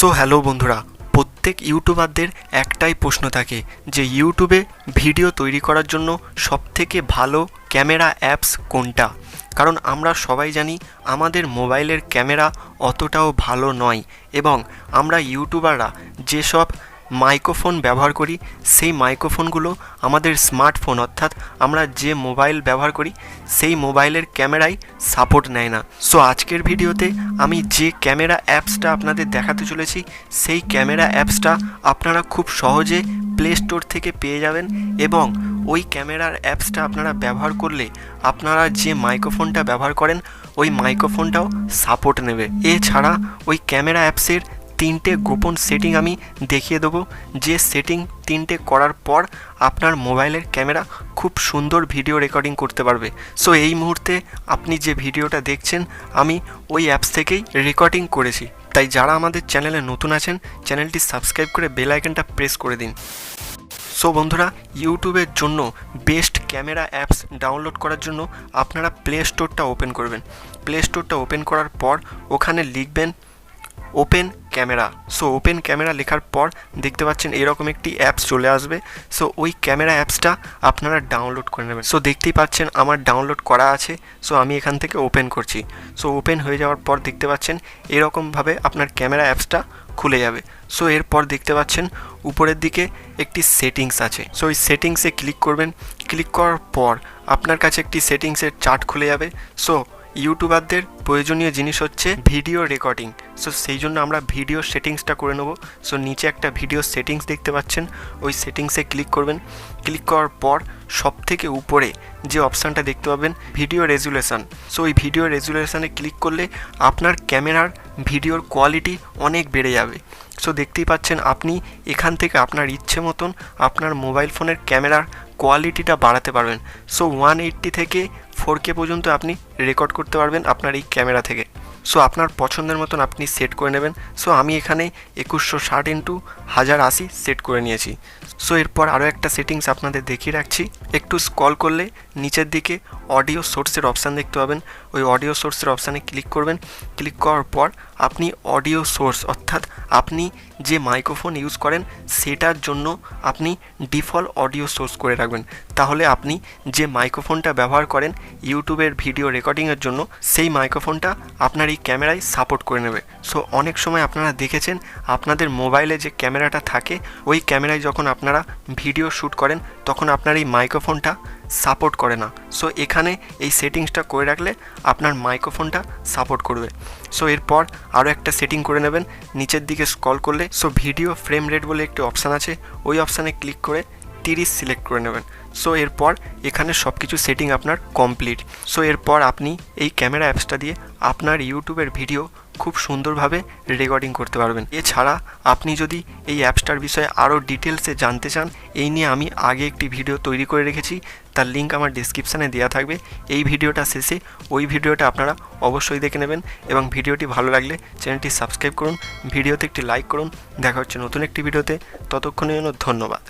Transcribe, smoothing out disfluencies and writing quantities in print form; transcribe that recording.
So hello বন্ধুরা, প্রত্যেক ইউটিউবারদের একটাই প্রশ্ন থাকে যে ইউটিউবে ভিডিও তৈরি করার জন্য সবথেকে ভালো ক্যামেরা অ্যাপস কোনটা। কারণ আমরা সবাই জানি আমাদের মোবাইলের ক্যামেরা অতটাও ভালো নয় এবং আমরা ইউটিউবাররা যেসব মাইক্রোফোন ব্যবহার করি সেই মাইক্রোফোনগুলো আমাদের স্মার্টফোন অর্থাৎ আমরা যে মোবাইল ব্যবহার করি সেই মোবাইলের ক্যামেরাই সাপোর্ট নেয় না। সো আজকের ভিডিওতে আমি যে ক্যামেরা অ্যাপসটা আপনাদের দেখাতে চলেছি সেই ক্যামেরা অ্যাপসটা আপনারা খুব সহজে প্লে স্টোর থেকে পেয়ে যাবেন এবং ওই ক্যামেরার অ্যাপসটা আপনারা ব্যবহার করলে আপনারা যে মাইক্রোফোনটা ব্যবহার করেন ওই মাইক্রোফোনটাও সাপোর্ট নেবে। এছাড়া ওই ক্যামেরা অ্যাপসের 3টে গোপন সেটিং আমি দেখিয়ে দেবো, যে সেটিং 3টে করার পর আপনার মোবাইলের ক্যামেরা খুব সুন্দর ভিডিও রেকর্ডিং করতে পারবে। সো এই মুহূর্তে আপনি যে ভিডিওটা দেখছেন আমি ওই অ্যাপস থেকেই রেকর্ডিং করেছি, তাই যারা আমাদের চ্যানেলে নতুন আছেন চ্যানেলটি সাবস্ক্রাইব করে বেল আইকনটা প্রেস করে দিন। সো বন্ধুরা, ইউটিউবের জন্য বেস্ট ক্যামেরা অ্যাপস ডাউনলোড করার জন্য আপনারা প্লে স্টোরটা ওপেন করবেন। প্লে স্টোরটা ওপেন করার পর ওখানে লিখবেন open camera. So open camera লেখার পর দেখতে পাচ্ছেন এরকম একটি অ্যাপস চলে আসবে। সো ওই ক্যামেরা অ্যাপসটা আপনারা ডাউনলোড করে নেবেন। সো দেখতেই পাচ্ছেন আমার ডাউনলোড করা আছে। সো আমি এখান থেকে ওপেন করছি। সো ওপেন হয়ে যাওয়ার পর দেখতে পাচ্ছেন এরকমভাবে আপনার ক্যামেরা অ্যাপসটা খুলে যাবে। সো এরপর দেখতে পাচ্ছেন উপরের দিকে একটি সেটিংস আছে। সো ওই সেটিংসে ক্লিক করবেন। ক্লিক করার পর আপনার কাছে একটি সেটিংসের চার্ট খুলে যাবে। সো ইউটিউবারদের প্রয়োজনীয় জিনিস হচ্ছে ভিডিও রেকর্ডিং। সো সেই জন্য আমরা ভিডিও সেটিংসটা করে নেব। সো নিচে একটা ভিডিও সেটিংস দেখতে পাচ্ছেন, ওই সেটিংসে ক্লিক করবেন। ক্লিক করার পর সবথেকে উপরে যে অপশানটা দেখতে পাবেন ভিডিও রেজুলেশন। সো ওই ভিডিও রেজুলেশনে ক্লিক করলে আপনার ক্যামেরার ভিডিওর কোয়ালিটি অনেক বেড়ে যাবে। সো দেখতেই পাচ্ছেন আপনি এখান থেকে আপনার ইচ্ছে মতন আপনার মোবাইল ফোনের ক্যামেরার কোয়ালিটিটা বাড়াতে পারবেন। সো 180 থেকে 4K পর্যন্ত আপনি রেকর্ড করতে পারবেন আপনার এই ক্যামেরা থেকে। সো আপনার পছন্দের মতন আপনি সেট করে নেবেন। সো আমি এখানে 2160x1080 সেট করে নিয়েছি। সো এরপর আরও একটা সেটিংস আপনাদের দেখিয়ে রাখছি। একটু স্ক্রল করলে নিচের দিকে অডিও সোর্সের অপশান দেখতে পাবেন। ওই অডিও সোর্সের অপশানে ক্লিক করবেন। ক্লিক করার পর আপনি অডিও সোর্স অর্থাৎ আপনি যে মাইক্রোফোন ইউজ করেন সেটার জন্য আপনি ডিফল্ট অডিও সোর্স করে রাখবেন। তাহলে আপনি যে মাইক্রোফোনটা ব্যবহার করেন ইউটিউবের ভিডিও রেকর্ডিংয়ের জন্য সেই মাইক্রোফোনটা আপনার এই ক্যামেরায় সাপোর্ট করে নেবে। সো অনেক সময় আপনারা দেখেছেন আপনাদের মোবাইলে যে ক্যামেরাটা থাকে ওই ক্যামেরায় যখন আপনারা ভিডিও শ্যুট করেন তখন আপনার এই মাইক্রোফোনটা সাপোর্ট করে না। সো এখানে এই সেটিংসটা করে রাখলে আপনার মাইক্রোফোনটা সাপোর্ট করবে। সো এরপর আরও একটা সেটিং করে নেবেন। নিচের দিকে স্ক্রল করলে সো ভিডিও ফ্রেম রেট বলে একটি অপশান আছে, ওই অপশানে ক্লিক করে 30 সিলেক্ট করে নেবেন। সো এরপর এখানে সব কিছু সেটিং আপনার কমপ্লিট। সো এরপর আপনি এই ক্যামেরা অ্যাপসটা দিয়ে আপনার ইউটিউবের ভিডিও খুব সুন্দরভাবে রেকর্ডিং করতে পারবেন। এছাড়া আপনি যদি এই অ্যাপসটার বিষয়ে আরও ডিটেলসে জানতে চান, এই নিয়ে আমি আগে একটি ভিডিও তৈরি করে রেখেছি, তার লিঙ্ক আমার ডিসক্রিপশানে দেওয়া থাকবে। এই ভিডিওটা শেষে ওই ভিডিওটা আপনারা অবশ্যই দেখে নেবেন এবং ভিডিওটি ভালো লাগলে চ্যানেলটি সাবস্ক্রাইব করুন, ভিডিওতে একটি লাইক করুন। দেখা হচ্ছে নতুন একটি ভিডিওতে, ততক্ষণের জন্য ধন্যবাদ।